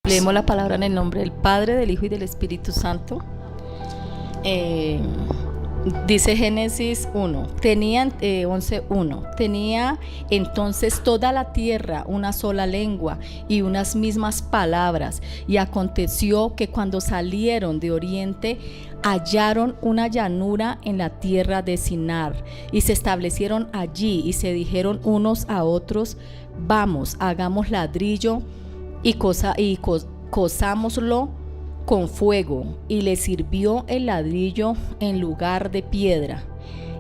Leemos la palabra en el nombre del Padre, del Hijo y del Espíritu Santo. Dice Génesis 11:1. Tenía entonces toda la tierra una sola lengua y unas mismas palabras. Y aconteció que cuando salieron de oriente, hallaron una llanura en la tierra de Sinar, y se establecieron allí, y se dijeron unos a otros: vamos, hagamos ladrillo y cosámoslo con fuego. Y le sirvió el ladrillo en lugar de piedra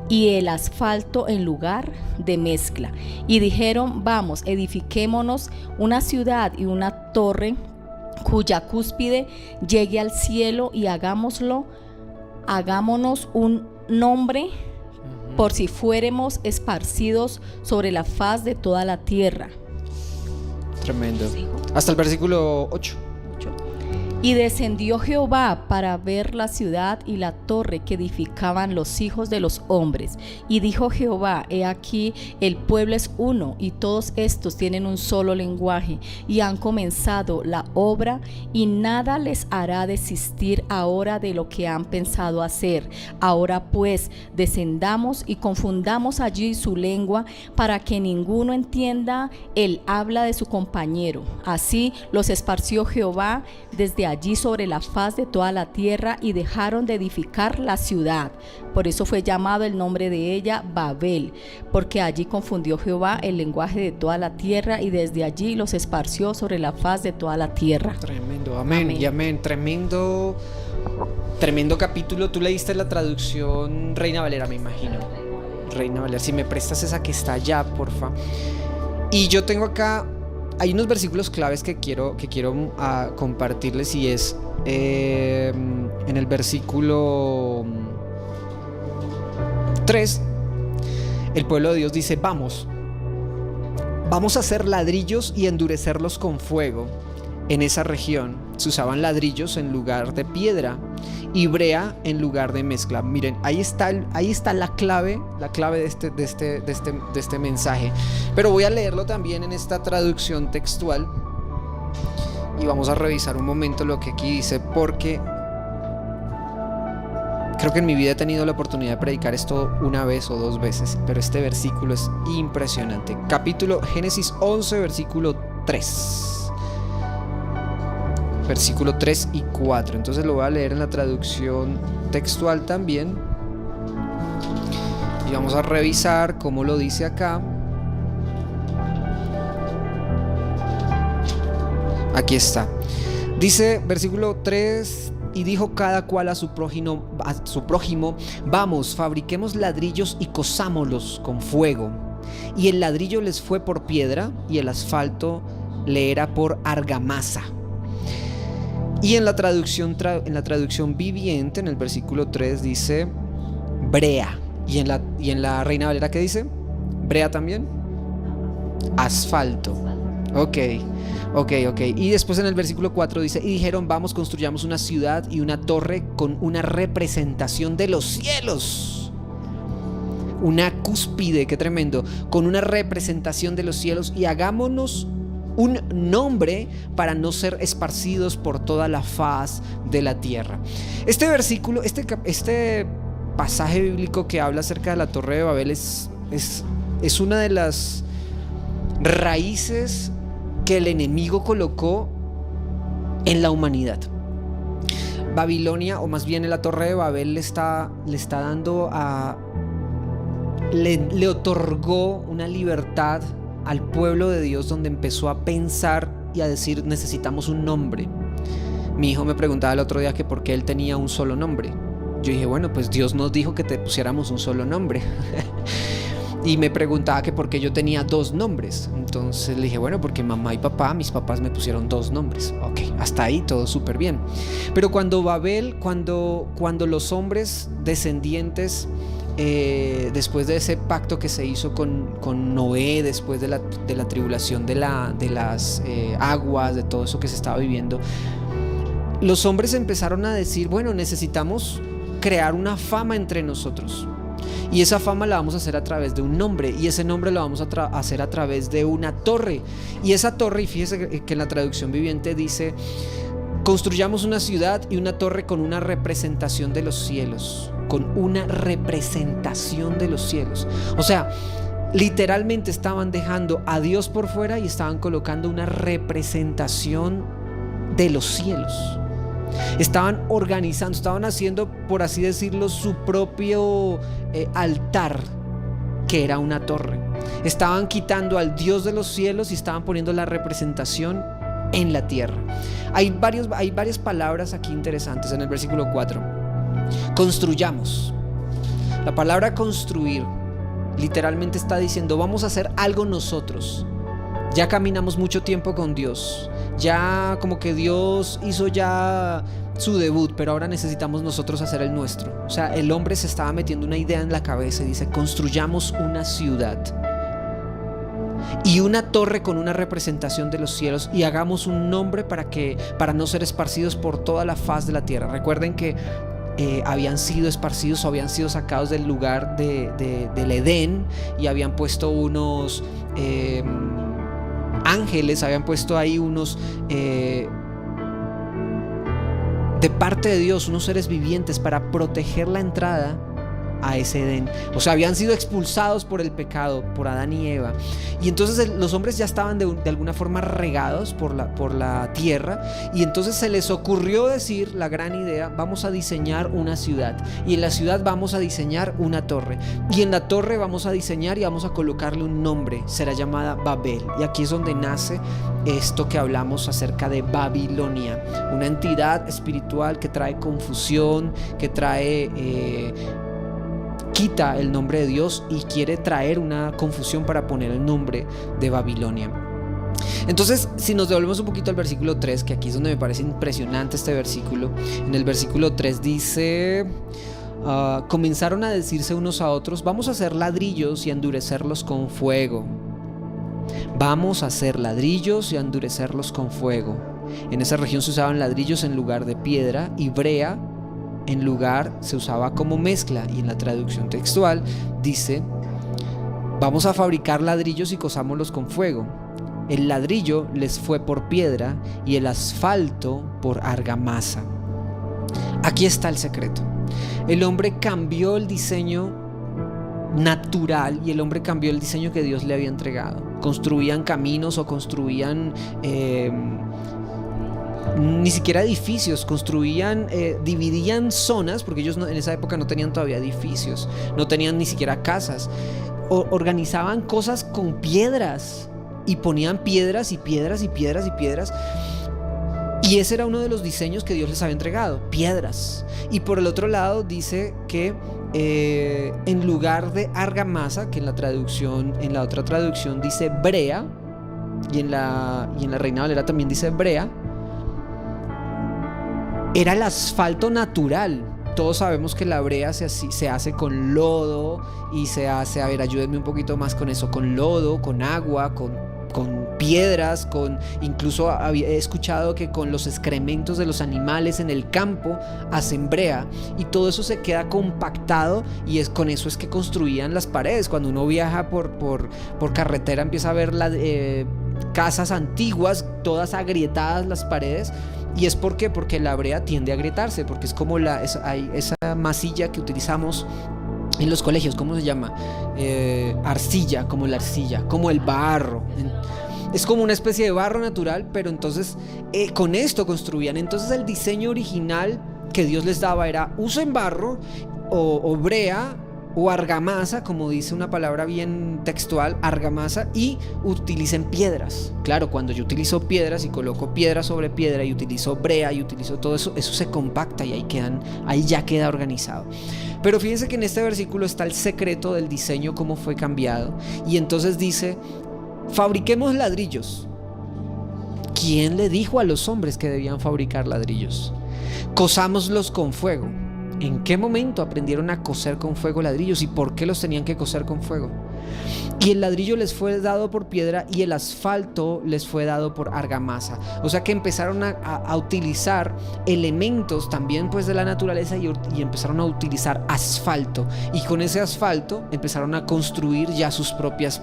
y el asfalto en lugar de mezcla. Y dijeron: vamos, edifiquémonos una ciudad y una torre cuya cúspide llegue al cielo, y hagámonos un nombre, por si fuéremos esparcidos sobre la faz de toda la tierra. Tremendo. Hasta el versículo 8. Y descendió Jehová para ver la ciudad y la torre que edificaban los hijos de los hombres. Y dijo Jehová: he aquí, el pueblo es uno, y todos estos tienen un solo lenguaje, y han comenzado la obra, y nada les hará desistir ahora de lo que han pensado hacer. Ahora pues, descendamos y confundamos allí su lengua, para que ninguno entienda el habla de su compañero. Así los esparció Jehová desde allí sobre la faz de toda la tierra, y dejaron de edificar la ciudad. Por eso fue llamado el nombre de ella Babel, porque allí confundió Jehová el lenguaje de toda la tierra, y desde allí los esparció sobre la faz de toda la tierra. Tremendo, amén y amén. Tremendo capítulo. Tú leíste la traducción Reina Valera, me imagino. Reina Valera, si me prestas esa que está allá, porfa. Y yo tengo acá, hay unos versículos claves que quiero compartirles, y es en el versículo 3, el pueblo de Dios dice: vamos a hacer ladrillos y endurecerlos con fuego. En esa región se usaban ladrillos en lugar de piedra y brea en lugar de mezcla. Miren, ahí está la clave de este mensaje. Pero voy a leerlo también en esta traducción textual, y vamos a revisar un momento lo que aquí dice, porque creo que en mi vida he tenido la oportunidad de predicar esto una vez o dos veces, pero este versículo es impresionante. Capítulo Génesis 11, versículo 3. Versículo 3 y 4. Entonces lo voy a leer en la traducción textual también, y vamos a revisar cómo lo dice acá. Aquí está. Dice versículo 3: y dijo cada cual a su prójimo: vamos, fabriquemos ladrillos y cosámoslos con fuego. Y el ladrillo les fue por piedra, y el asfalto le era por argamasa. Y en la traducción viviente, en el versículo 3 dice brea. Y en la Reina Valera, ¿qué dice? Brea también. Asfalto. Ok. Y después en el versículo 4 dice: y dijeron: vamos, construyamos una ciudad y una torre con una representación de los cielos. Una cúspide, qué tremendo. Con una representación de los cielos, y hagámonos un nombre para no ser esparcidos por toda la faz de la tierra. Este versículo, este pasaje bíblico que habla acerca de la Torre de Babel es una de las raíces que el enemigo colocó en la humanidad. Babilonia, o más bien la Torre de Babel, le otorgó una libertad al pueblo de Dios, donde empezó a pensar y a decir: necesitamos un nombre. Mi hijo me preguntaba el otro día que por qué él tenía un solo nombre. Yo dije: bueno, pues Dios nos dijo que te pusiéramos un solo nombre. Y me preguntaba que por qué yo tenía dos nombres. Entonces le dije: bueno, porque mamá y papá, mis papás me pusieron dos nombres. Ok, hasta ahí todo súper bien. Pero cuando los hombres descendientes, después de ese pacto que se hizo con Noé, después de la tribulación de las aguas, de todo eso que se estaba viviendo, los hombres empezaron a decir: bueno, necesitamos crear una fama entre nosotros. Y esa fama la vamos a hacer a través de un nombre, y ese nombre lo vamos a hacer a través de una torre. Y esa torre, y fíjese que en la traducción viviente dice: construyamos una ciudad y una torre con una representación de los cielos. Con una representación de los cielos. O sea, literalmente estaban dejando a Dios por fuera y estaban colocando una representación de los cielos. Estaban organizando, estaban haciendo, por así decirlo, su propio altar, que era una torre. Estaban quitando al Dios de los cielos y estaban poniendo la representación en la tierra. Hay varias palabras aquí interesantes en el versículo 4. Construyamos. La palabra construir literalmente está diciendo: vamos a hacer algo nosotros. Ya caminamos mucho tiempo con Dios, ya como que Dios hizo ya su debut, pero ahora necesitamos nosotros hacer el nuestro. O sea, el hombre se estaba metiendo una idea en la cabeza y dice: construyamos una ciudad y una torre con una representación de los cielos, y hagamos un nombre para no ser esparcidos por toda la faz de la tierra. Recuerden que habían sido esparcidos, o habían sido sacados del lugar del Edén, y habían puesto unos ángeles, habían puesto ahí unos de parte de Dios, unos seres vivientes para proteger la entrada a ese Edén. O sea, habían sido expulsados por el pecado, por Adán y Eva, y entonces los hombres ya estaban de alguna forma regados por la tierra, y entonces se les ocurrió decir la gran idea: vamos a diseñar una ciudad, y en la ciudad vamos a diseñar una torre, y en la torre vamos a diseñar y vamos a colocarle un nombre. Será llamada Babel, y aquí es donde nace esto que hablamos acerca de Babilonia, una entidad espiritual que trae confusión, que quita el nombre de Dios y quiere traer una confusión para poner el nombre de Babilonia. Entonces, si nos devolvemos un poquito al versículo 3, que aquí es donde me parece impresionante este versículo. En el versículo 3 dice: comenzaron a decirse unos a otros: vamos a hacer ladrillos y a endurecerlos con fuego. Vamos a hacer ladrillos y a endurecerlos con fuego. En esa región se usaban ladrillos en lugar de piedra, y brea en lugar se usaba como mezcla. Y en la traducción textual dice: vamos a fabricar ladrillos y cosámoslos con fuego. El ladrillo les fue por piedra y el asfalto por argamasa. Aquí está el secreto. El hombre cambió el diseño natural y el hombre cambió el diseño que Dios le había entregado. Construían caminos o construían ni siquiera edificios, construían, dividían zonas, porque ellos en esa época no tenían todavía edificios, no tenían ni siquiera casas. Organizaban cosas con piedras y ponían piedras y piedras y piedras y piedras. Y ese era uno de los diseños que Dios les había entregado: piedras. Y por el otro lado dice que en lugar de argamasa, que en la otra traducción dice brea, y en la Reina Valera también dice brea, era el asfalto natural. Todos sabemos que la brea se hace con lodo, y se hace, a ver, ayúdenme un poquito más con eso, con lodo, con agua, con piedras, incluso he escuchado que con los excrementos de los animales en el campo hacen brea, y todo eso se queda compactado, y con eso es que construían las paredes. Cuando uno viaja por carretera empieza a ver casas antiguas, todas agrietadas las paredes. ¿Y es por qué? Porque la brea tiende a agrietarse, porque es como esa masilla que utilizamos en los colegios. ¿Cómo se llama? Arcilla, como la arcilla, como el barro. Es como una especie de barro natural, pero entonces con esto construían. Entonces el diseño original que Dios les daba era: usen barro o brea o argamasa, como dice una palabra bien textual, argamasa, y utilicen piedras. Claro, cuando yo utilizo piedras y coloco piedra sobre piedra y utilizo brea y utilizo todo eso, eso se compacta y ahí ya queda organizado. Pero fíjense que en este versículo está el secreto del diseño, cómo fue cambiado. Y entonces dice: fabriquemos ladrillos. ¿Quién le dijo a los hombres que debían fabricar ladrillos? Cosámoslos con fuego. ¿En qué momento aprendieron a coser con fuego ladrillos y por qué los tenían que coser con fuego? Y el ladrillo les fue dado por piedra y el asfalto les fue dado por argamasa. O sea que empezaron a utilizar elementos también pues de la naturaleza y empezaron a utilizar asfalto. Y con ese asfalto empezaron a construir ya sus propias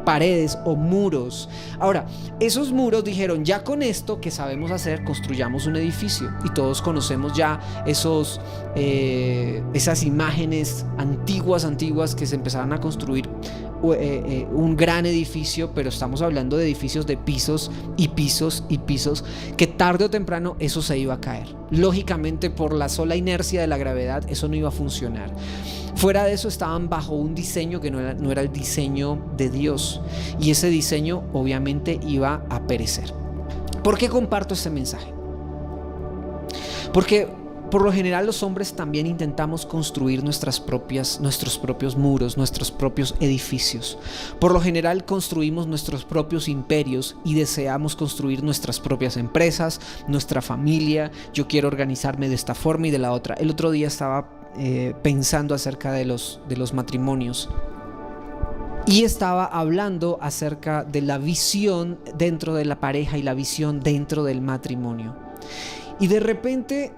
paredes o muros. Ahora, esos muros dijeron, ya con esto que sabemos hacer, construyamos un edificio. Y todos conocemos ya esas imágenes antiguas que se empezaron a construir un gran edificio, pero estamos hablando de edificios de pisos y pisos y pisos, que tarde o temprano eso se iba a caer. Lógicamente, por la sola inercia de la gravedad, eso no iba a funcionar. Fuera de eso, estaban bajo un diseño que no era el diseño de Dios, y ese diseño obviamente iba a perecer. ¿Por qué comparto este mensaje? Porque por lo general los hombres también intentamos construir nuestros propios muros, nuestros propios edificios. Por lo general construimos nuestros propios imperios y deseamos construir nuestras propias empresas, nuestra familia. Yo quiero organizarme de esta forma y de la otra. El otro día estaba pensando acerca de los matrimonios y estaba hablando acerca de la visión dentro de la pareja y la visión dentro del matrimonio. Y de repente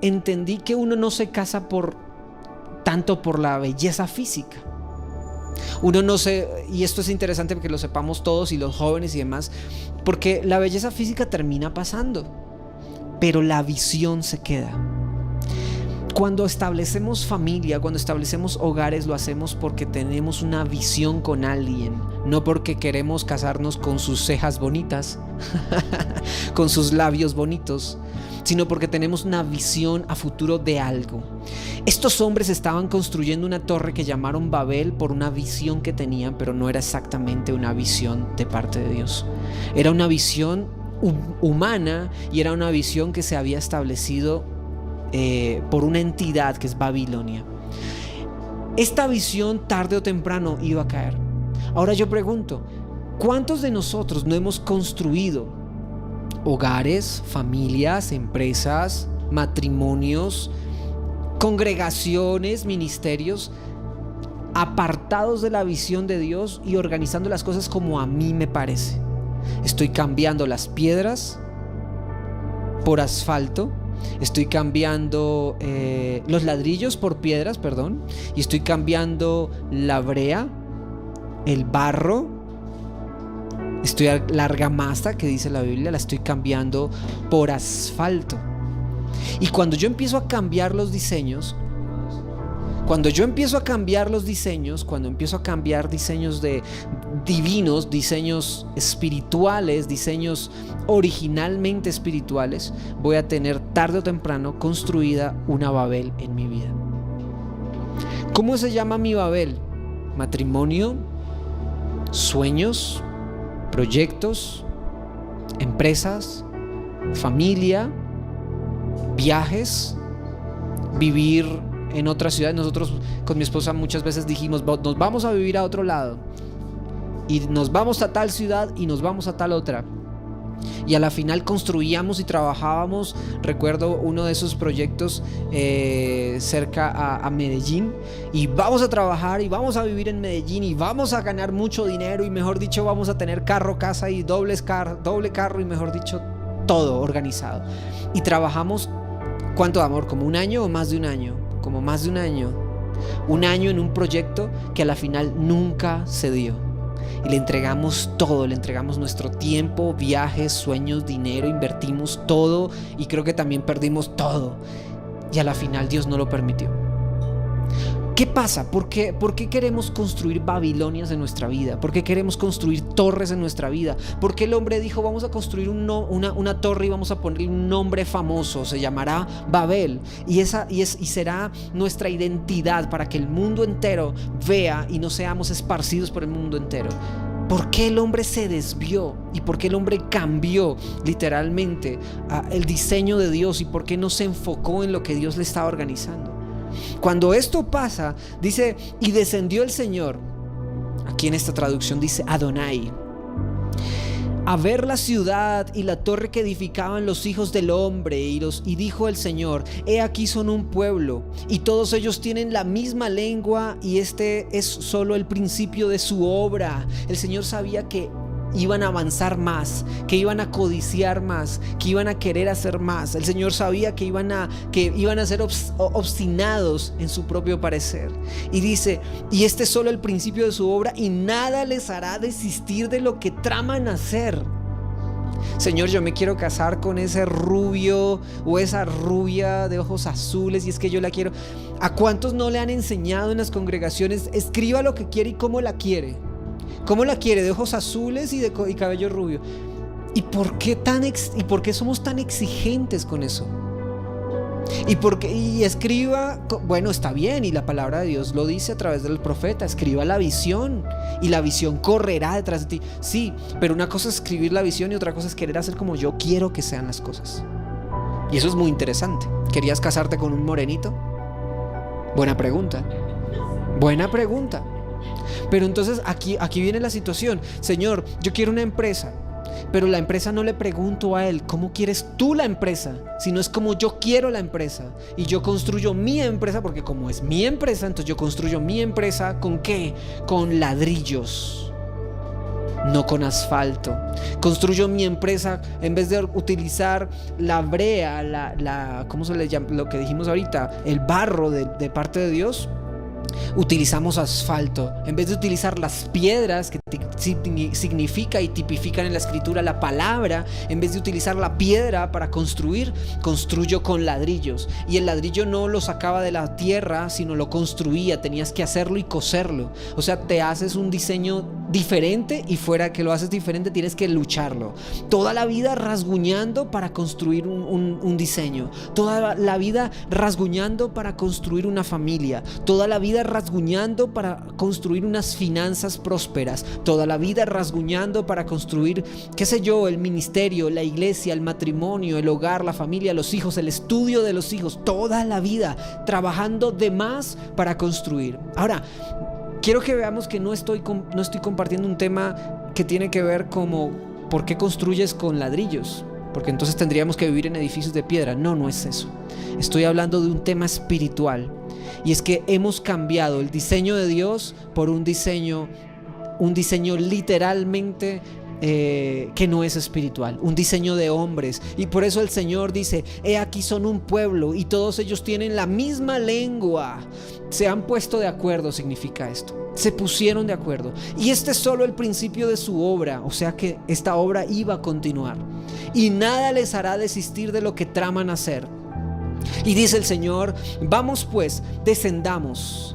entendí que uno no se casa tanto por la belleza física. Uno no se, y esto es interesante porque lo sepamos todos y los jóvenes y demás, porque la belleza física termina pasando, pero la visión se queda. Cuando establecemos familia, cuando establecemos hogares, lo hacemos porque tenemos una visión con alguien, no porque queremos casarnos con sus cejas bonitas, con sus labios bonitos, sino porque tenemos una visión a futuro de algo. Estos hombres estaban construyendo una torre que llamaron Babel por una visión que tenían, pero no era exactamente una visión de parte de Dios. Era una visión humana y era una visión que se había establecido por una entidad que es Babilonia. Esta visión tarde o temprano iba a caer. Ahora yo pregunto, ¿cuántos de nosotros no hemos construido hogares, familias, empresas, matrimonios, congregaciones, ministerios apartados de la visión de Dios y organizando las cosas como a mí me parece? Estoy cambiando las piedras por asfalto, estoy cambiando los ladrillos por piedras, y estoy cambiando la brea, el barro. La argamasa que dice la Biblia, la estoy cambiando por asfalto. Y cuando yo empiezo a cambiar los diseños, cuando empiezo a cambiar diseños divinos, diseños espirituales, diseños originalmente espirituales, voy a tener tarde o temprano construida una Babel en mi vida. ¿Cómo se llama mi Babel? Matrimonio, sueños, proyectos, empresas, familia, viajes, vivir en otra ciudad. Nosotros con mi esposa muchas veces dijimos, nos vamos a vivir a otro lado y nos vamos a tal ciudad y nos vamos a tal otra. Y a la final construíamos y trabajábamos. Recuerdo uno de esos proyectos cerca a Medellín, y vamos a trabajar y vamos a vivir en Medellín y vamos a ganar mucho dinero, y mejor dicho vamos a tener carro, casa y doble carro, y mejor dicho todo organizado. Y trabajamos, ¿cuánto, amor? ¿Como un año o más de un año? Como más de un año. Un año en un proyecto que a la final nunca se dio. Y le entregamos todo, le entregamos nuestro tiempo, viajes, sueños, dinero, invertimos todo, y creo que también perdimos todo. Y a la final Dios no lo permitió. ¿Qué pasa? ¿Por qué queremos construir Babilonias en nuestra vida? ¿Por qué queremos construir torres en nuestra vida? ¿Por qué el hombre dijo, vamos a construir una torre y vamos a ponerle un nombre famoso? Se llamará Babel, y será nuestra identidad para que el mundo entero vea y no seamos esparcidos por el mundo entero. ¿Por qué el hombre se desvió? ¿Y por qué el hombre cambió literalmente el diseño de Dios? ¿Y por qué no se enfocó en lo que Dios le estaba organizando? Cuando esto pasa, dice, y descendió el Señor. Aquí en esta traducción dice Adonai. a ver la ciudad y la torre que edificaban los hijos del hombre, y dijo el Señor: he aquí son un pueblo, y todos ellos tienen la misma lengua, y este es solo el principio de su obra. El Señor sabía que iban a avanzar más, que iban a codiciar más, que iban a querer hacer más. El Señor sabía que iban a ser obstinados en su propio parecer. Y dice: y este es solo el principio de su obra, y nada les hará desistir de lo que traman hacer. Señor, yo me quiero casar con ese rubio o esa rubia de ojos azules, y es que yo la quiero. ¿A cuántos no le han enseñado en las congregaciones: escriba lo que quiere y cómo la quiere? ¿Cómo la quiere? De ojos azules y cabello rubio. ¿Y por qué somos tan exigentes con eso? Y escriba, bueno, está bien, y la palabra de Dios lo dice a través del profeta: escriba la visión, y la visión correrá detrás de ti. Sí, pero una cosa es escribir la visión y otra cosa es querer hacer como yo quiero que sean las cosas. Y eso es muy interesante. ¿Querías casarte con un morenito? Buena pregunta. Pero entonces aquí viene la situación. Señor, yo quiero una empresa, pero la empresa no le pregunto a él: ¿cómo quieres tú la empresa? Sino es como yo quiero la empresa, y yo construyo mi empresa, porque como es mi empresa, entonces yo construyo mi empresa ¿con qué? Con ladrillos, no con asfalto. Construyo mi empresa, en vez de utilizar la brea, ¿cómo se le llama? Lo que dijimos ahorita, el barro de parte de Dios. Utilizamos asfalto. En vez de utilizar las piedras que significa y tipifican en la escritura la palabra, en vez de utilizar la piedra para construir, construyo con ladrillos. Y el ladrillo no lo sacaba de la tierra, sino lo construía. Tenías que hacerlo y coserlo. O sea, te haces un diseño diferente, y fuera que lo haces diferente tienes que lucharlo. Toda la vida rasguñando para construir un diseño. Toda la vida rasguñando para construir una familia. Toda la vida rasguñando para construir unas finanzas prósperas. Toda la vida rasguñando para construir, qué sé yo, el ministerio, la iglesia, el matrimonio, el hogar, la familia, los hijos, el estudio de los hijos. Toda la vida trabajando de más para construir. Ahora, quiero que veamos que no estoy compartiendo un tema que tiene que ver como ¿por qué construyes con ladrillos? Porque entonces tendríamos que vivir en edificios de piedra. No es eso. Estoy hablando de un tema espiritual. Y es que hemos cambiado el diseño de Dios por un diseño literalmente que no es espiritual, un diseño de hombres. Y por eso el Señor dice: he aquí son un pueblo, y todos ellos tienen la misma lengua. Se han puesto de acuerdo, significa esto. Se pusieron de acuerdo. Y este es solo el principio de su obra. O sea que esta obra iba a continuar, y nada les hará desistir de lo que traman hacer. Y dice el Señor: vamos pues, descendamos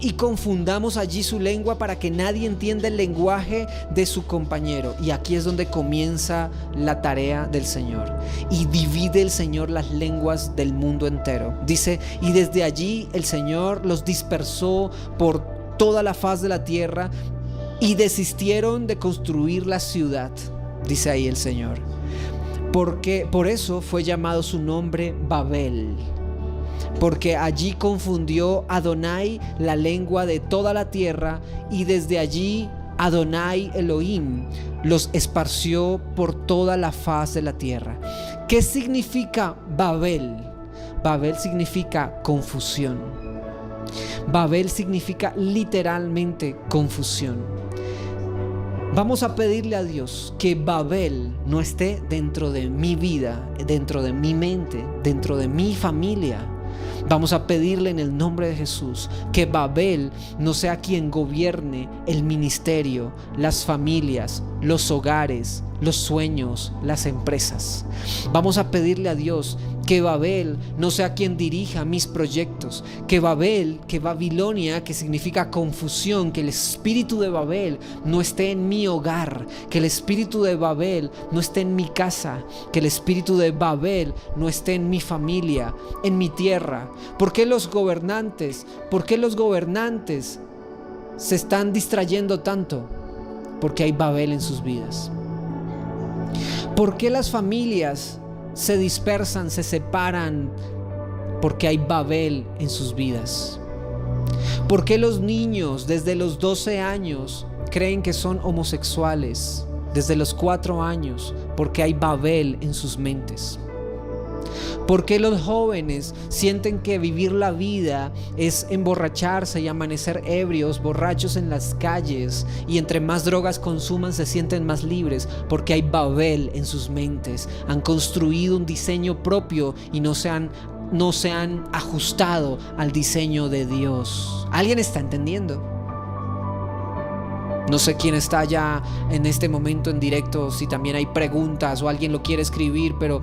y confundamos allí su lengua, para que nadie entienda el lenguaje de su compañero. Y aquí es donde comienza la tarea del Señor. Y divide el Señor las lenguas del mundo entero. Dice: y desde allí el Señor los dispersó por toda la faz de la tierra, y desistieron de construir la ciudad. Dice ahí el Señor. Porque por eso fue llamado su nombre Babel, porque allí confundió Adonai la lengua de toda la tierra, y desde allí Adonai Elohim los esparció por toda la faz de la tierra. ¿Qué significa Babel? Babel significa confusión. Babel significa literalmente confusión. Vamos a pedirle a Dios que Babel no esté dentro de mi vida, dentro de mi mente, dentro de mi familia. Vamos a pedirle en el nombre de Jesús que Babel no sea quien gobierne el ministerio, las familias, los hogares, los sueños, las empresas. Vamos a pedirle a Dios que Babel no sea quien dirija mis proyectos, que Babilonia, que significa confusión, que el espíritu de Babel no esté en mi hogar, que el espíritu de Babel no esté en mi casa, que el espíritu de Babel no esté en mi familia, en mi tierra. ¿Por qué los gobernantes se están distrayendo tanto? Porque hay Babel en sus vidas. ¿Por qué las familias se dispersan, se separan? Porque hay Babel en sus vidas. ¿Por qué los niños desde los 12 años creen que son homosexuales? desde los 4 años, porque hay Babel en sus mentes. ¿Por qué los jóvenes sienten que vivir la vida es emborracharse y amanecer ebrios, borrachos en las calles, y entre más drogas consuman se sienten más libres? Porque hay Babel en sus mentes. Han construido un diseño propio y no se han ajustado al diseño de Dios. ¿Alguien está entendiendo? No sé quién está ya en este momento en directo, si también hay preguntas o alguien lo quiere escribir, pero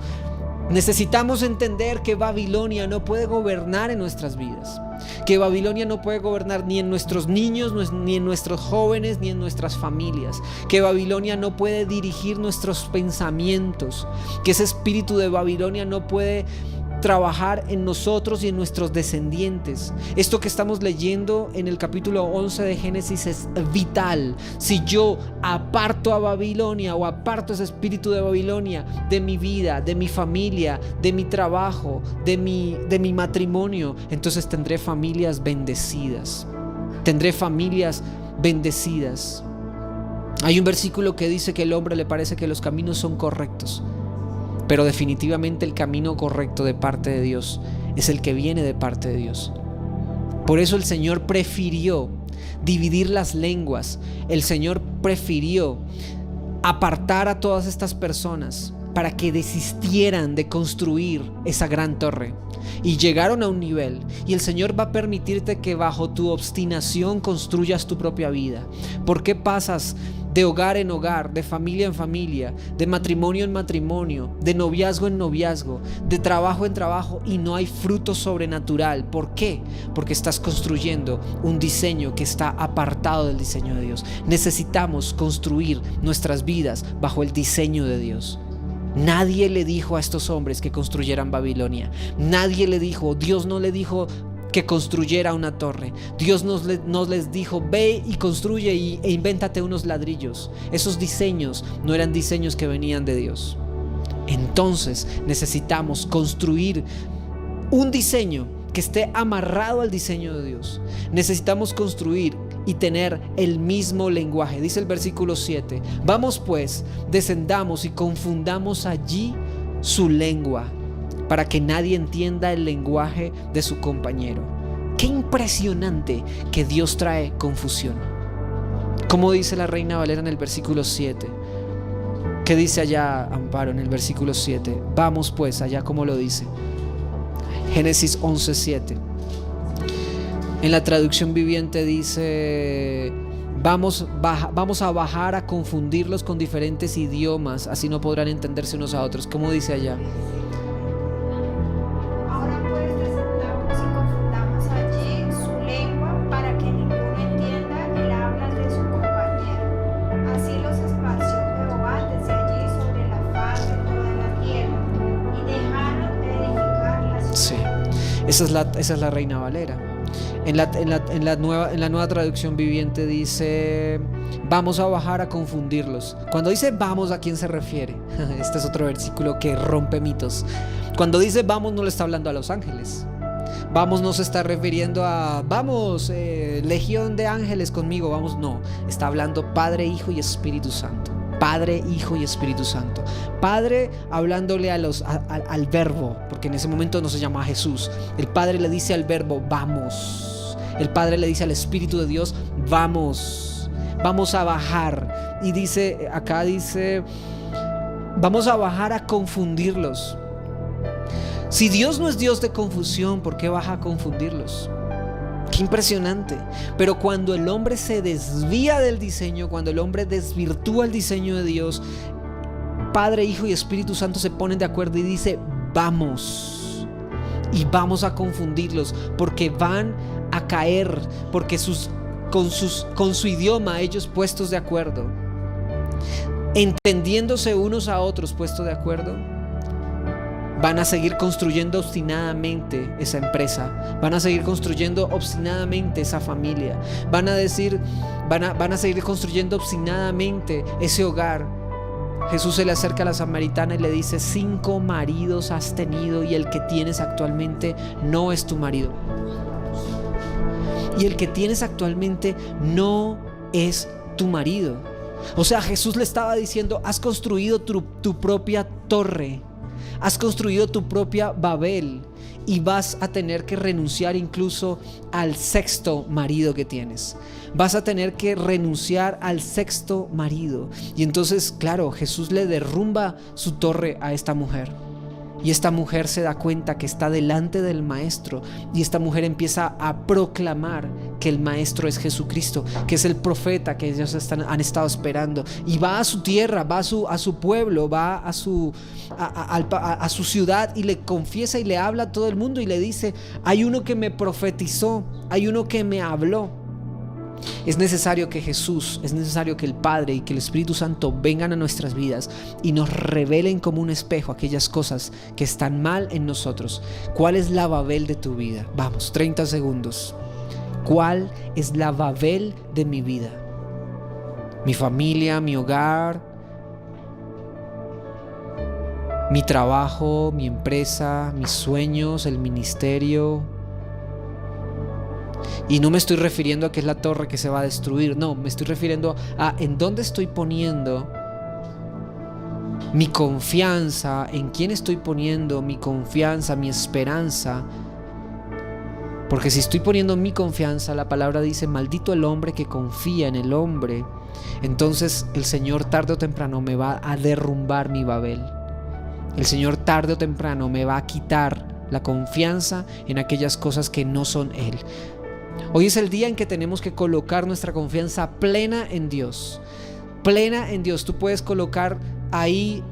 necesitamos entender que Babilonia no puede gobernar en nuestras vidas, que Babilonia no puede gobernar ni en nuestros niños, ni en nuestros jóvenes, ni en nuestras familias, que Babilonia no puede dirigir nuestros pensamientos, que ese espíritu de Babilonia no puede trabajar en nosotros y en nuestros descendientes. Esto que estamos leyendo en el capítulo 11 de Génesis es vital. Si yo aparto a Babilonia o aparto ese espíritu de Babilonia de mi vida, de mi familia, de mi trabajo, de mi matrimonio, entonces tendré familias bendecidas. Tendré familias bendecidas. Hay un versículo que dice que al hombre le parece que los caminos son correctos, pero definitivamente el camino correcto de parte de Dios es el que viene de parte de Dios. Por eso el Señor prefirió dividir las lenguas. El Señor prefirió apartar a todas estas personas para que desistieran de construir esa gran torre. Y llegaron a un nivel, y el Señor va a permitirte que bajo tu obstinación construyas tu propia vida. ¿Por qué pasas de hogar en hogar, de familia en familia, de matrimonio en matrimonio, de noviazgo en noviazgo, de trabajo en trabajo, y no hay fruto sobrenatural? ¿Por qué? Porque estás construyendo un diseño que está apartado del diseño de Dios. Necesitamos construir nuestras vidas bajo el diseño de Dios. Nadie le dijo a estos hombres que construyeran Babilonia. Nadie le dijo, Dios no le dijo que construyera una torre. Dios nos les dijo, ve y construye e invéntate unos ladrillos. Esos diseños no eran diseños que venían de Dios. Entonces necesitamos construir un diseño que esté amarrado al diseño de Dios. Necesitamos construir y tener el mismo lenguaje. Dice el versículo 7: vamos pues, descendamos y confundamos allí su lengua, para que nadie entienda el lenguaje de su compañero. Qué impresionante que Dios trae confusión. Como dice la Reina Valera en el versículo 7. ¿Qué dice allá, Amparo, en el versículo 7? Vamos pues, allá como lo dice. Génesis 11:7. En la traducción viviente dice: vamos a bajar a confundirlos con diferentes idiomas, así no podrán entenderse unos a otros. ¿Cómo dice allá? Ahora pues descendamos y confundamos allí su lengua, para que ninguno entienda el habla de su compañero. Así los esparció Jehová desde allí sobre la faz de toda la tierra, y dejaron de edificar la ciudad. Sí, esa es la Reina Valera. En la nueva traducción viviente dice: vamos a bajar a confundirlos. Cuando dice vamos, ¿a quién se refiere? Este es otro versículo que rompe mitos. Cuando dice vamos, no le está hablando a los ángeles. Vamos no se está refiriendo a vamos, legión de ángeles conmigo, vamos. No, está hablando Padre, Hijo y Espíritu Santo. Padre, Hijo y Espíritu Santo. Padre hablándole al verbo, porque en ese momento no se llama Jesús. El Padre le dice al verbo: vamos. El Padre le dice al Espíritu de Dios: vamos a bajar. Y dice, acá dice, vamos a bajar a confundirlos. Si Dios no es Dios de confusión, ¿por qué baja a confundirlos? Qué impresionante. Pero cuando el hombre se desvía del diseño, cuando el hombre desvirtúa el diseño de Dios, Padre, Hijo y Espíritu Santo se ponen de acuerdo y dice: vamos. Y vamos a confundirlos, porque van a caer, porque con su idioma ellos puestos de acuerdo, entendiéndose unos a otros, puestos de acuerdo, van a seguir construyendo obstinadamente esa empresa, van a seguir construyendo obstinadamente esa familia, van a seguir construyendo obstinadamente ese hogar. Jesús se le acerca a la samaritana y le dice: 5 maridos has tenido y el que tienes actualmente no es tu marido. Y el que tienes actualmente no es tu marido. O sea, Jesús le estaba diciendo: has construido tu propia torre, has construido tu propia Babel, y vas a tener que renunciar incluso al sexto marido que tienes. Vas a tener que renunciar al sexto marido. Y entonces, claro, Jesús le derrumba su torre a esta mujer. Y esta mujer se da cuenta que está delante del maestro, y esta mujer empieza a proclamar que el maestro es Jesucristo, que es el profeta que ellos han estado esperando, y va a su tierra, va a su pueblo, va a su ciudad, y le confiesa y le habla a todo el mundo y le dice: hay uno que me profetizó, hay uno que me habló. Es necesario que Jesús, es necesario que el Padre y que el Espíritu Santo vengan a nuestras vidas y nos revelen como un espejo aquellas cosas que están mal en nosotros. ¿Cuál es la Babel de tu vida? Vamos, 30 segundos. ¿Cuál es la Babel de mi vida? Mi familia, mi hogar, mi trabajo, mi empresa, mis sueños, el ministerio. Y no me estoy refiriendo a que es la torre que se va a destruir, no, me estoy refiriendo a en dónde estoy poniendo mi confianza, en quién estoy poniendo mi confianza, mi esperanza. Porque si estoy poniendo mi confianza, la palabra dice: maldito el hombre que confía en el hombre. Entonces el Señor tarde o temprano me va a derrumbar mi Babel. El Señor tarde o temprano me va a quitar la confianza en aquellas cosas que no son Él. Hoy es el día en que tenemos que colocar nuestra confianza plena en Dios. Plena en Dios. Tú puedes colocar ahí: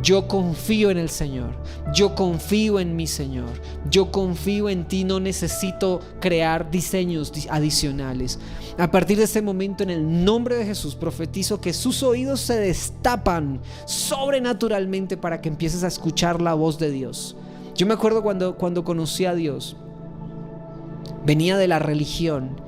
yo confío en el Señor, yo confío en mi Señor, yo confío en ti, no necesito crear diseños adicionales. A partir de este momento, en el nombre de Jesús, profetizo que sus oídos se destapan sobrenaturalmente para que empieces a escuchar la voz de Dios. Yo me acuerdo cuando conocí a Dios, venía de la religión,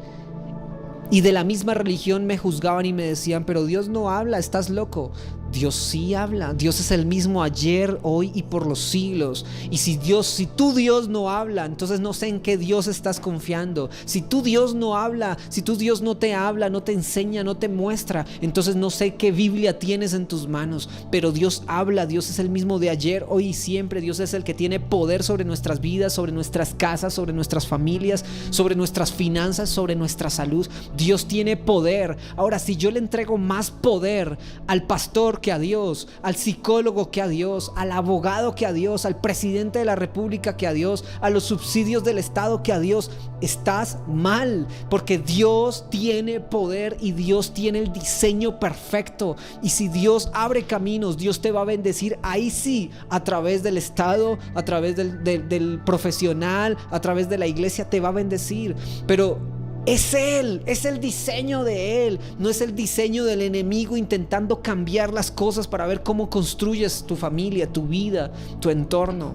y de la misma religión me juzgaban y me decían: pero Dios no habla, estás loco. Dios sí habla. Dios es el mismo ayer, hoy y por los siglos. Y si tu Dios no habla, entonces no sé en qué Dios estás confiando. Si tu Dios no habla, si tu Dios no te habla, no te enseña, no te muestra, entonces no sé qué Biblia tienes en tus manos. Pero Dios habla. Dios es el mismo de ayer, hoy y siempre. Dios es el que tiene poder sobre nuestras vidas, sobre nuestras casas, sobre nuestras familias, sobre nuestras finanzas, sobre nuestra salud. Dios tiene poder. Ahora, si yo le entrego más poder al pastor que a Dios, al psicólogo que a Dios, al abogado que a Dios, al presidente de la república que a Dios, a los subsidios del Estado que a Dios, estás mal, porque Dios tiene poder y Dios tiene el diseño perfecto. Y si Dios abre caminos, Dios te va a bendecir, ahí sí, a través del Estado, a través del profesional, a través de la iglesia te va a bendecir. Pero es Él, es el diseño de Él, no es el diseño del enemigo intentando cambiar las cosas para ver cómo construyes tu familia, tu vida, tu entorno.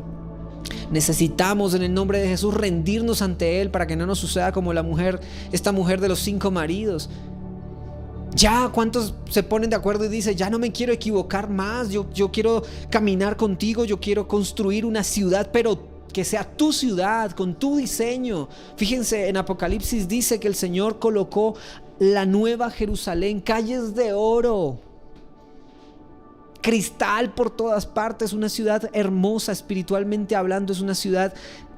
Necesitamos, en el nombre de Jesús, rendirnos ante Él para que no nos suceda como esta mujer de los 5 maridos. Ya, ¿cuántos se ponen de acuerdo y dicen: ya no me quiero equivocar más, yo quiero caminar contigo, yo quiero construir una ciudad, pero que sea tu ciudad, con tu diseño? Fíjense, en Apocalipsis dice que el Señor colocó la nueva Jerusalén, calles de oro, cristal por todas partes, una ciudad hermosa espiritualmente hablando, es una ciudad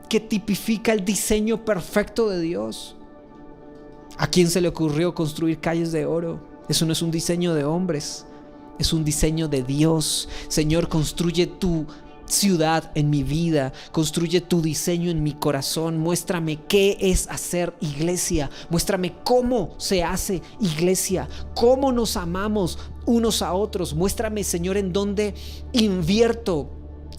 que tipifica el diseño perfecto de Dios. ¿A quién se le ocurrió construir calles de oro? Eso no es un diseño de hombres, es un diseño de Dios. Señor, construye tu ciudad en mi vida, construye tu diseño en mi corazón, muéstrame qué es hacer iglesia, muéstrame cómo se hace iglesia, cómo nos amamos unos a otros, muéstrame, Señor, en dónde invierto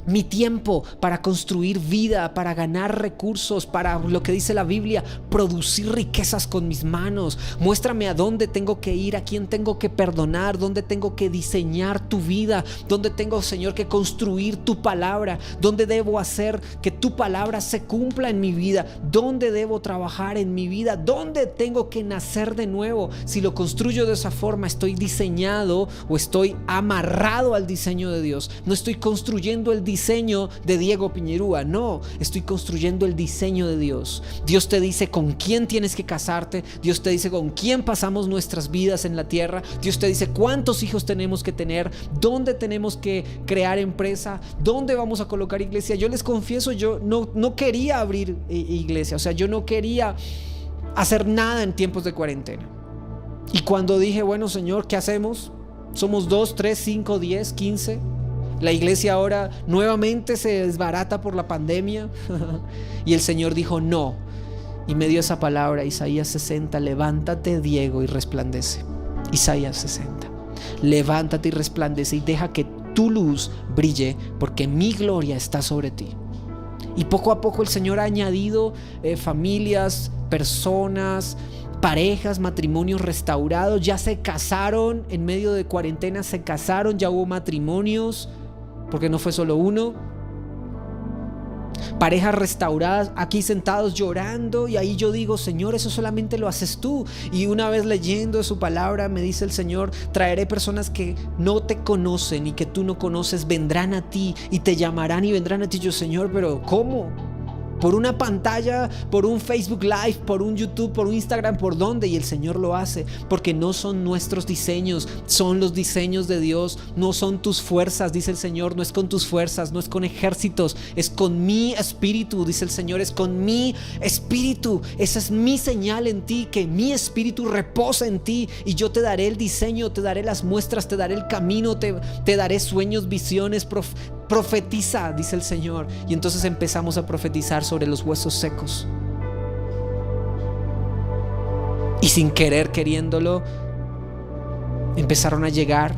mi tiempo para construir vida, para ganar recursos, para lo que dice la Biblia, producir riquezas con mis manos. Muéstrame a dónde tengo que ir, a quién tengo que perdonar, dónde tengo que diseñar tu vida, dónde tengo, Señor, que construir tu palabra, dónde debo hacer que tu palabra se cumpla en mi vida, dónde debo trabajar en mi vida, dónde tengo que nacer de nuevo. Si lo construyo de esa forma, estoy diseñado o estoy amarrado al diseño de Dios. No estoy construyendo el diseño de Diego Piñerúa. No, estoy construyendo el diseño de Dios. Dios te dice con quién tienes que casarte. Dios te dice con quién pasamos nuestras vidas en la tierra. Dios te dice cuántos hijos tenemos que tener, dónde tenemos que crear empresa, dónde vamos a colocar iglesia. Yo les confieso, yo no quería abrir iglesia. O sea, yo no quería hacer nada en tiempos de cuarentena. Y cuando dije, bueno, Señor, ¿qué hacemos? Somos 2, 3, 5, 10, 15. La iglesia ahora nuevamente se desbarata por la pandemia. Y el Señor dijo no. Y me dio esa palabra, Isaías 60. Levántate, Diego, y resplandece. Isaías 60. Levántate y resplandece y deja que tu luz brille, porque mi gloria está sobre ti. Y poco a poco el Señor ha añadido familias, personas, parejas, matrimonios restaurados. Ya se casaron en medio de cuarentena, se casaron, ya hubo matrimonios, porque no fue solo uno. Parejas restauradas aquí sentados llorando, y ahí yo digo, Señor, eso solamente lo haces tú. Y una vez leyendo su palabra me dice el Señor, traeré personas que no te conocen y que tú no conoces, vendrán a ti y te llamarán y vendrán a ti. Yo, Señor, pero ¿cómo? ¿Por una pantalla, por un Facebook Live, por un YouTube, por un Instagram, por dónde? Y el Señor lo hace, porque no son nuestros diseños, son los diseños de Dios. No son tus fuerzas, dice el Señor, no es con tus fuerzas, no es con ejércitos, es con mi espíritu, dice el Señor, es con mi espíritu. Esa es mi señal en ti, que mi espíritu reposa en ti, y yo te daré el diseño, te daré las muestras, te daré el camino, te daré sueños, visiones. Profetiza, dice el Señor. Y entonces empezamos a profetizar sobre los huesos secos. Y sin querer, queriéndolo, empezaron a llegar.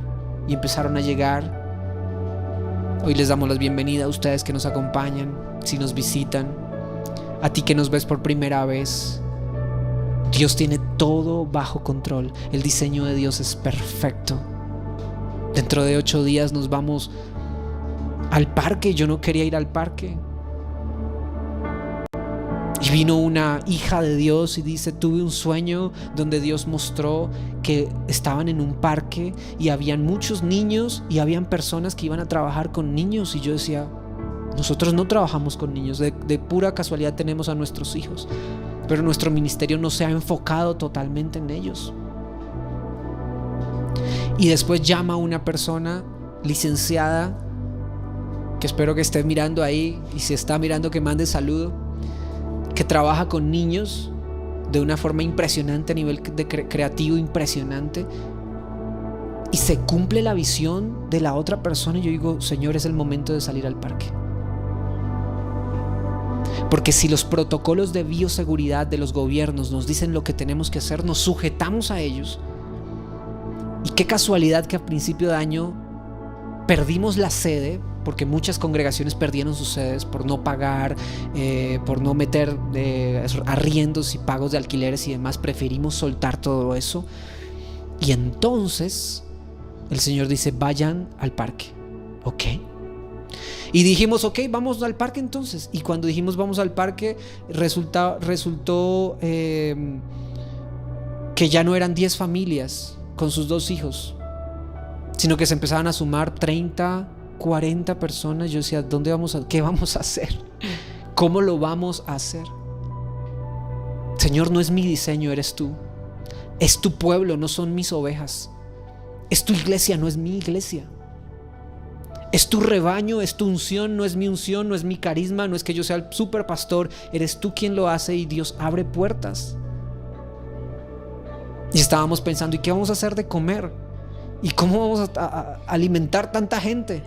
Hoy les damos la bienvenida a ustedes que nos acompañan, si nos visitan, a ti que nos ves por primera vez. Dios tiene todo bajo control. El diseño de Dios es perfecto. Dentro de 8 días nos vamos al parque. Yo no quería ir al parque. Y vino una hija de Dios y dice, tuve un sueño donde Dios mostró que estaban en un parque y habían muchos niños y habían personas que iban a trabajar con niños. Y yo decía, nosotros no trabajamos con niños, de pura casualidad tenemos a nuestros hijos, pero nuestro ministerio no se ha enfocado totalmente en ellos. Y después llama a una persona licenciada, que espero que esté mirando ahí, y si está mirando que mande saludo, que trabaja con niños de una forma impresionante, a nivel de creativo impresionante, y se cumple la visión de la otra persona. Y yo digo, Señor, es el momento de salir al parque. Porque si los protocolos de bioseguridad de los gobiernos nos dicen lo que tenemos que hacer, nos sujetamos a ellos. Y qué casualidad que a principio de año perdimos la sede, porque muchas congregaciones perdieron sus sedes por no pagar, por no meter arriendos y pagos de alquileres y demás. Preferimos soltar todo eso. Y entonces el Señor dice, vayan al parque. Ok. Y dijimos, ok, vamos al parque entonces. Y cuando dijimos vamos al parque, resultó que ya no eran 10 familias con sus 2 hijos, sino que se empezaban a sumar 30, 40 personas. Yo decía, ¿qué vamos a hacer? ¿Cómo lo vamos a hacer? Señor, no es mi diseño, eres tú. Es tu pueblo, no son mis ovejas. Es tu iglesia, no es mi iglesia. Es tu rebaño, es tu unción, no es mi unción, no es mi carisma, no es que yo sea el super pastor. Eres tú quien lo hace, y Dios abre puertas. Y estábamos pensando, ¿y qué vamos a hacer de comer? ¿Y cómo vamos a alimentar tanta gente?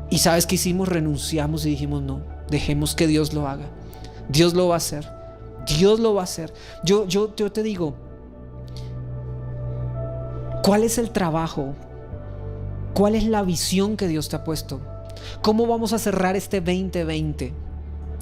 Y ¿sabes qué hicimos? Renunciamos y dijimos, no, dejemos que Dios lo haga. Dios lo va a hacer. Dios lo va a hacer. Yo te digo, ¿cuál es el trabajo? ¿Cuál es la visión que Dios te ha puesto? ¿Cómo vamos a cerrar este 2020?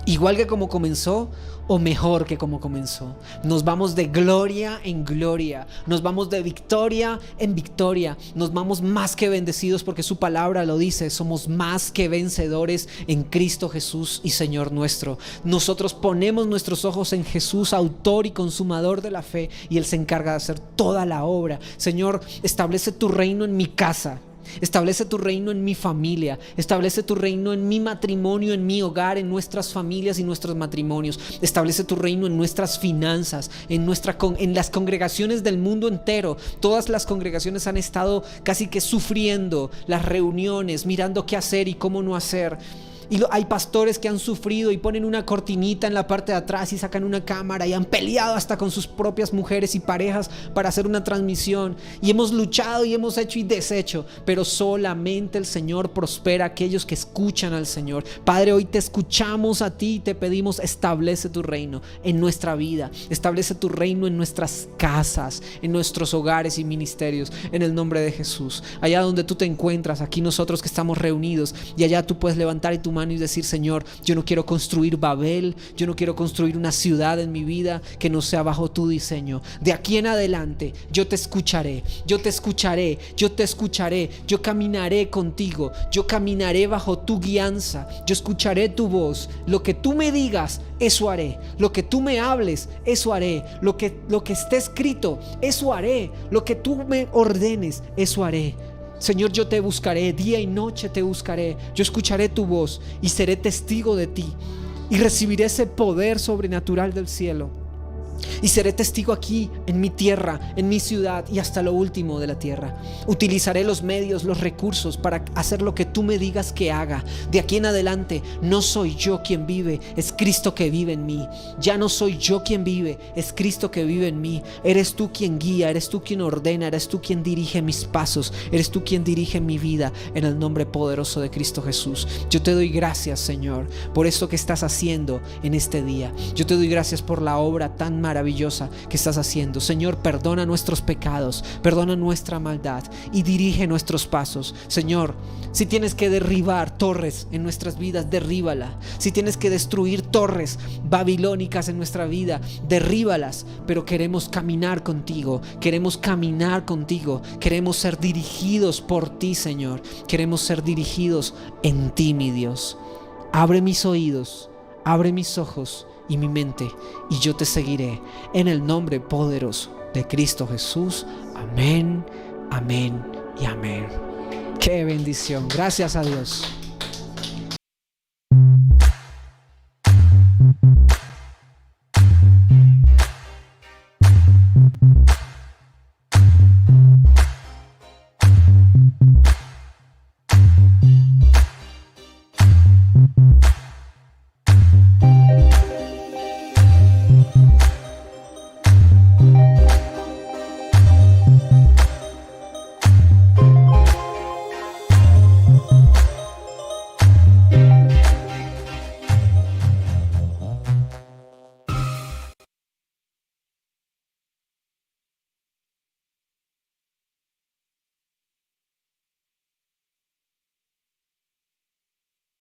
¿Igual que como comenzó o mejor que como comenzó? Nos vamos de gloria en gloria, nos vamos de victoria en victoria, nos vamos más que bendecidos, porque su palabra lo dice, somos más que vencedores en Cristo Jesús y Señor nuestro. Nosotros ponemos nuestros ojos en Jesús, autor y consumador de la fe, y Él se encarga de hacer toda la obra. Señor, establece tu reino en mi casa. Establece tu reino en mi familia. Establece tu reino en mi matrimonio, en mi hogar, en nuestras familias y nuestros matrimonios. Establece tu reino en nuestras finanzas, en las congregaciones del mundo entero. Todas las congregaciones han estado casi que sufriendo las reuniones, mirando qué hacer y cómo no hacer. Y hay pastores que han sufrido y ponen una cortinita en la parte de atrás y sacan una cámara y han peleado hasta con sus propias mujeres y parejas para hacer una transmisión, y hemos luchado y hemos hecho y deshecho, pero solamente el Señor prospera a aquellos que escuchan al Señor. Padre, hoy te escuchamos a ti y te pedimos: establece tu reino en nuestra vida, establece tu reino en nuestras casas, en nuestros hogares y ministerios, en el nombre de Jesús. Allá donde tú te encuentras, aquí nosotros que estamos reunidos, y allá tú puedes levantar tu mano y decir: Señor, yo no quiero construir Babel, yo no quiero construir una ciudad en mi vida que no sea bajo tu diseño. De aquí en adelante yo te escucharé, yo te escucharé, yo te escucharé, yo caminaré contigo, yo caminaré bajo tu guianza, yo escucharé tu voz. Lo que tú me digas, eso haré. Lo que tú me hables, eso haré. Lo que esté escrito, eso haré. Lo que tú me ordenes, eso haré. Señor, yo te buscaré, día y noche te buscaré. Yo escucharé tu voz y seré testigo de ti, y recibiré ese poder sobrenatural del cielo. Y seré testigo aquí, en mi tierra, en mi ciudad y hasta lo último de la tierra. Utilizaré los medios, los recursos para hacer lo que tú me digas que haga. De aquí en adelante no soy yo quien vive, es Cristo que vive en mí. Ya no soy yo quien vive, es Cristo que vive en mí. Eres tú quien guía, eres tú quien ordena, eres tú quien dirige mis pasos, eres tú quien dirige mi vida, en el nombre poderoso de Cristo Jesús. Yo te doy gracias, Señor, por esto que estás haciendo en este día. Yo te doy gracias por la obra tan maravillosa que estás haciendo. Señor, perdona nuestros pecados, perdona nuestra maldad y dirige nuestros pasos. Señor, si tienes que derribar torres en nuestras vidas, derríbala. Si tienes que destruir torres babilónicas en nuestra vida, derríbalas. Pero queremos caminar contigo, queremos caminar contigo, queremos ser dirigidos por ti, Señor. Queremos ser dirigidos en ti, mi Dios. Abre mis oídos, abre mis ojos y mi mente, y yo te seguiré, en el nombre poderoso de Cristo Jesús. Amén, amén y amén. Qué bendición. Gracias a Dios.